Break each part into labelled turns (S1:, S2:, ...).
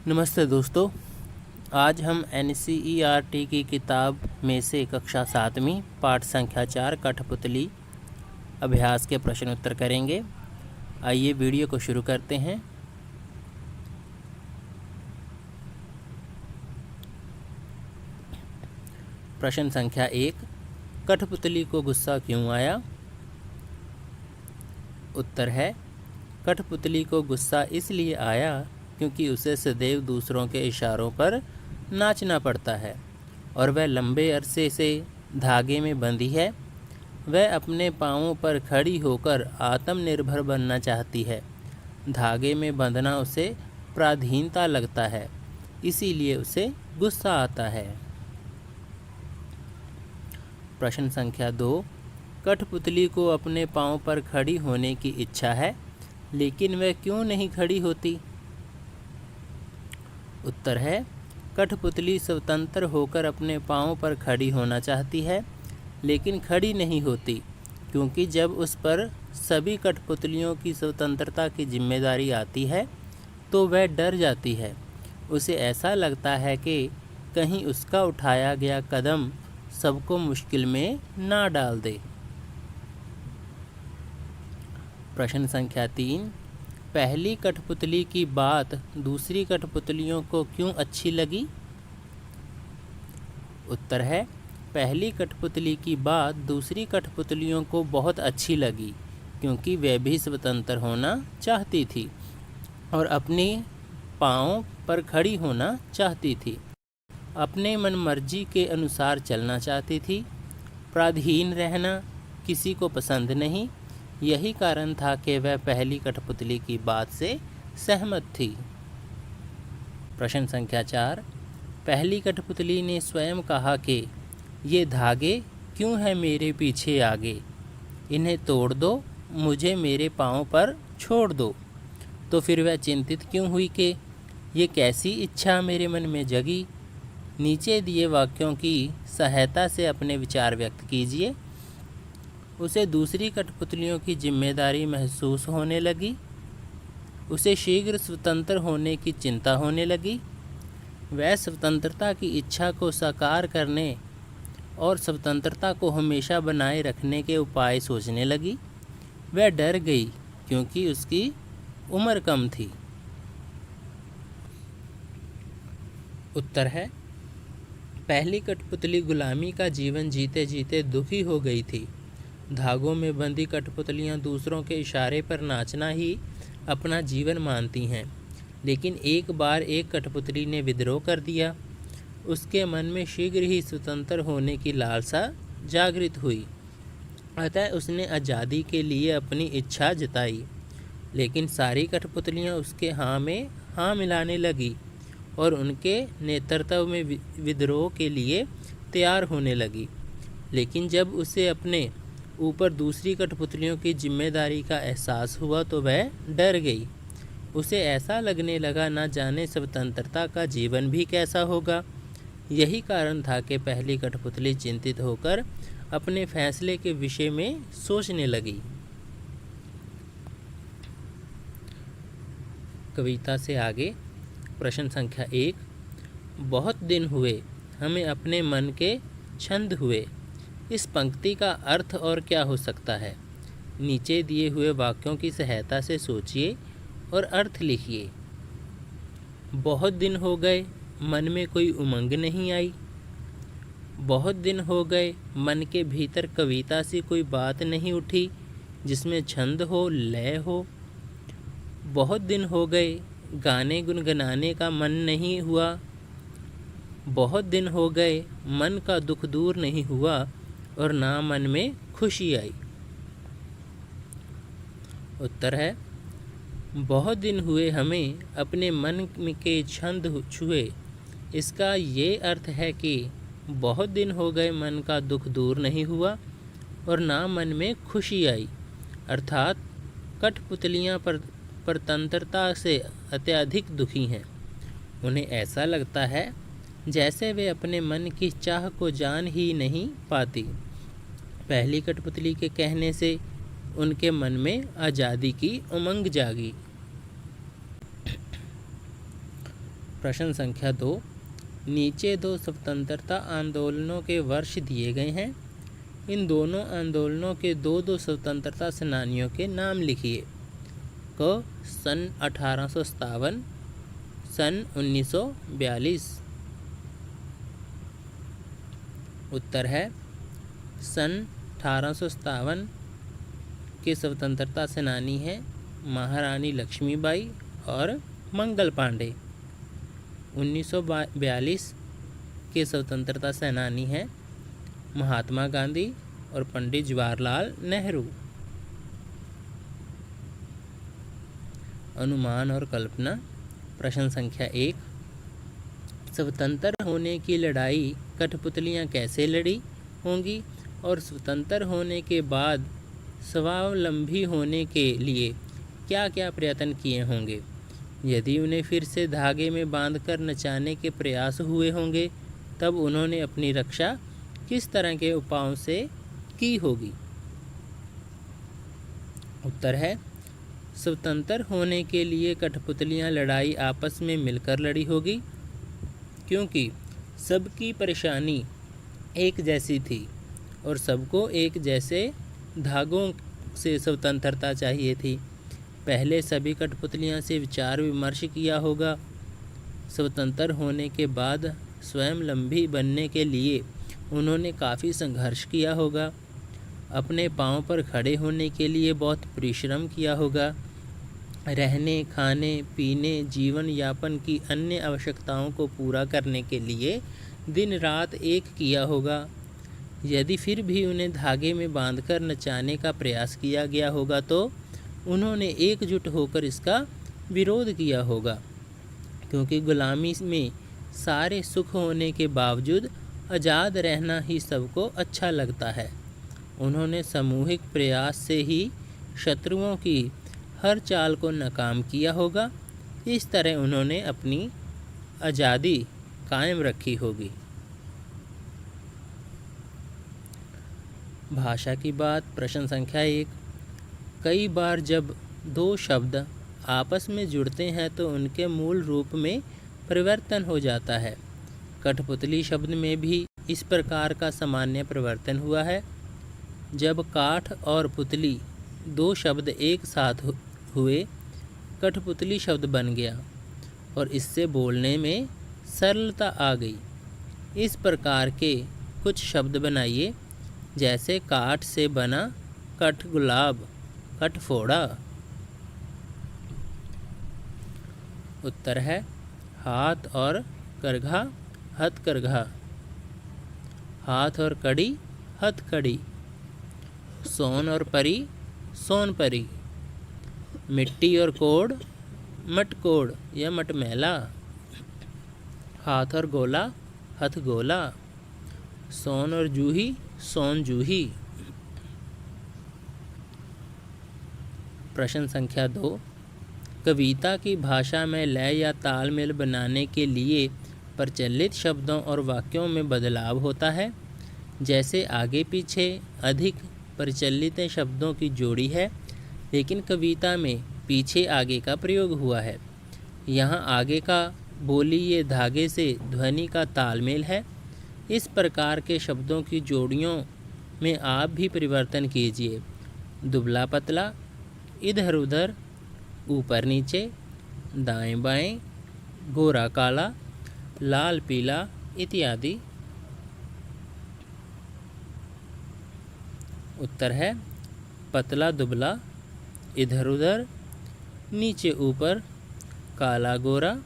S1: नमस्ते दोस्तों। आज हम NCERT की किताब में से कक्षा 7वीं पाठ संख्या 4 कठपुतली अभ्यास के प्रश्न उत्तर करेंगे। आइए वीडियो को शुरू करते हैं। प्रश्न संख्या 1, कठपुतली को गुस्सा क्यों आया? उत्तर है, कठपुतली को गुस्सा इसलिए आया क्योंकि उसे सदैव दूसरों के इशारों पर नाचना पड़ता है और वह लंबे अरसे से धागे में बंधी है। वह अपने पाँवों पर खड़ी होकर आत्मनिर्भर बनना चाहती है। धागे में बंधना उसे पराधीनता लगता है, इसीलिए उसे गुस्सा आता है। प्रश्न संख्या 2, कठपुतली को अपने पाँव पर खड़ी होने की इच्छा है, लेकिन वह क्यों नहीं खड़ी होती? उत्तर है, कठपुतली स्वतंत्र होकर अपने पाँव पर खड़ी होना चाहती है, लेकिन खड़ी नहीं होती क्योंकि जब उस पर सभी कठपुतलियों की स्वतंत्रता की जिम्मेदारी आती है तो वह डर जाती है। उसे ऐसा लगता है कि कहीं उसका उठाया गया कदम सबको मुश्किल में ना डाल दे। प्रश्न संख्या 3, पहली कठपुतली की बात दूसरी कठपुतलियों को क्यों अच्छी लगी? उत्तर है, पहली कठपुतली की बात दूसरी कठपुतलियों को बहुत अच्छी लगी क्योंकि वह भी स्वतंत्र होना चाहती थी और अपने पाँव पर खड़ी होना चाहती थी। अपने मनमर्जी के अनुसार चलना चाहती थी। पराधीन रहना किसी को पसंद नहीं। यही कारण था कि वह पहली कठपुतली की बात से सहमत थी। प्रश्न संख्या 4, पहली कठपुतली ने स्वयं कहा कि ये धागे क्यों हैं मेरे पीछे आगे, इन्हें तोड़ दो, मुझे मेरे पाँव पर छोड़ दो। तो फिर वह चिंतित क्यों हुई कि ये कैसी इच्छा मेरे मन में जगी? नीचे दिए वाक्यों की सहायता से अपने विचार व्यक्त कीजिए। उसे दूसरी कठपुतलियों की जिम्मेदारी महसूस होने लगी। उसे शीघ्र स्वतंत्र होने की चिंता होने लगी। वह स्वतंत्रता की इच्छा को साकार करने और स्वतंत्रता को हमेशा बनाए रखने के उपाय सोचने लगी। वह डर गई क्योंकि उसकी उम्र कम थी। उत्तर है, पहली कठपुतली गुलामी का जीवन जीते जीते दुखी हो गई थी। धागों में बंधी कठपुतलियाँ दूसरों के इशारे पर नाचना ही अपना जीवन मानती हैं, लेकिन एक बार एक कठपुतली ने विद्रोह कर दिया। उसके मन में शीघ्र ही स्वतंत्र होने की लालसा जागृत हुई। अतः उसने आज़ादी के लिए अपनी इच्छा जताई, लेकिन सारी कठपुतलियाँ उसके हाँ में हाँ मिलाने लगी और उनके नेतृत्व में विद्रोह के लिए तैयार होने लगी। लेकिन जब उसे अपने ऊपर दूसरी कठपुतलियों की जिम्मेदारी का एहसास हुआ तो वह डर गई। उसे ऐसा लगने लगा न जाने स्वतंत्रता का जीवन भी कैसा होगा। यही कारण था कि पहली कठपुतली चिंतित होकर अपने फैसले के विषय में सोचने लगी। कविता से आगे प्रश्न संख्या 1, बहुत दिन हुए हमें अपने मन के छंद हुए। इस पंक्ति का अर्थ और क्या हो सकता है? नीचे दिए हुए वाक्यों की सहायता से सोचिए और अर्थ लिखिए। बहुत दिन हो गए, मन में कोई उमंग नहीं आई। बहुत दिन हो गए, मन के भीतर कविता सी कोई बात नहीं उठी जिसमें छंद हो, लय हो। बहुत दिन हो गए, गाने गुनगुनाने का मन नहीं हुआ। बहुत दिन हो गए, मन का दुख दूर नहीं हुआ और ना मन में खुशी आई। उत्तर है, बहुत दिन हुए हमें अपने मन के छंद छुए। इसका ये अर्थ है कि बहुत दिन हो गए, मन का दुख दूर नहीं हुआ और ना मन में खुशी आई। अर्थात कठपुतलियाँ परतंत्रता से अत्यधिक दुखी हैं। उन्हें ऐसा लगता है जैसे वे अपने मन की चाह को जान ही नहीं पाती। पहली कठपुतली के कहने से उनके मन में आज़ादी की उमंग जागी। प्रश्न संख्या 2, नीचे 2 स्वतंत्रता आंदोलनों के वर्ष दिए गए हैं। इन दोनों आंदोलनों के 2 स्वतंत्रता सेनानियों के नाम लिखिए। क सन 1857, सन 1942। उत्तर है सन 1857 के स्वतंत्रता सेनानी हैं महारानी लक्ष्मीबाई और मंगल पांडे। 1942 के स्वतंत्रता सेनानी हैं महात्मा गांधी और पंडित जवाहरलाल नेहरू। अनुमान और कल्पना। प्रश्न संख्या 1, स्वतंत्र होने की लड़ाई कठपुतलियाँ कैसे लड़ी होंगी और स्वतंत्र होने के बाद स्वावलंबी होने के लिए क्या क्या प्रयत्न किए होंगे। यदि उन्हें फिर से धागे में बांधकर नचाने के प्रयास हुए होंगे तब उन्होंने अपनी रक्षा किस तरह के उपायों से की होगी। उत्तर है स्वतंत्र होने के लिए कठपुतलियाँ लड़ाई आपस में मिलकर लड़ी होगी, क्योंकि सबकी परेशानी एक जैसी थी और सबको एक जैसे धागों से स्वतंत्रता चाहिए थी। पहले सभी कठपुतलियाँ से विचार विमर्श किया होगा। स्वतंत्र होने के बाद स्वावलंबी बनने के लिए उन्होंने काफ़ी संघर्ष किया होगा। अपने पाँव पर खड़े होने के लिए बहुत परिश्रम किया होगा। रहने, खाने, पीने, जीवन यापन की अन्य आवश्यकताओं को पूरा करने के लिए दिन रात एक किया होगा। यदि फिर भी उन्हें धागे में बांधकर नचाने का प्रयास किया गया होगा तो उन्होंने एकजुट होकर इसका विरोध किया होगा, क्योंकि गुलामी में सारे सुख होने के बावजूद आज़ाद रहना ही सबको अच्छा लगता है। उन्होंने सामूहिक प्रयास से ही शत्रुओं की हर चाल को नाकाम किया होगा। इस तरह उन्होंने अपनी आज़ादी कायम रखी होगी। भाषा की बात। प्रश्न संख्या 1, कई बार जब 2 शब्द आपस में जुड़ते हैं तो उनके मूल रूप में परिवर्तन हो जाता है। कठपुतली शब्द में भी इस प्रकार का सामान्य परिवर्तन हुआ है। जब काठ और पुतली 2 शब्द एक साथ हुए, कठपुतली शब्द बन गया और इससे बोलने में सरलता आ गई। इस प्रकार के कुछ शब्द बनाइए, जैसे काठ से बना कठ गुलाब, कठ फोड़ा। उत्तर है हाथ और करघा, हथकरघा। हाथ और कड़ी, हथकड़ी। सोन और परी, सोनपरी। मिट्टी और कोड़, मटकोड़ या मटमैला। हाथ और गोला, हथगोला। सोन और जूही, सोन जूही। प्रश्न संख्या 2, कविता की भाषा में लय या तालमेल बनाने के लिए प्रचलित शब्दों और वाक्यों में बदलाव होता है। जैसे आगे पीछे अधिक प्रचलित शब्दों की जोड़ी है, लेकिन कविता में पीछे आगे का प्रयोग हुआ है। यहाँ आगे का बोलिए धागे से ध्वनि का तालमेल है। इस प्रकार के शब्दों की जोड़ियों में आप भी परिवर्तन कीजिए। दुबला पतला, इधर उधर, ऊपर नीचे, दाएं बाएं, गोरा काला, लाल पीला इत्यादि। उत्तर है पतला दुबला, इधर उधर, नीचे ऊपर, काला गोरा,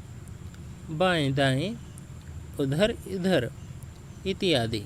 S1: बाएं दाएं, उधर इधर इत्यादि।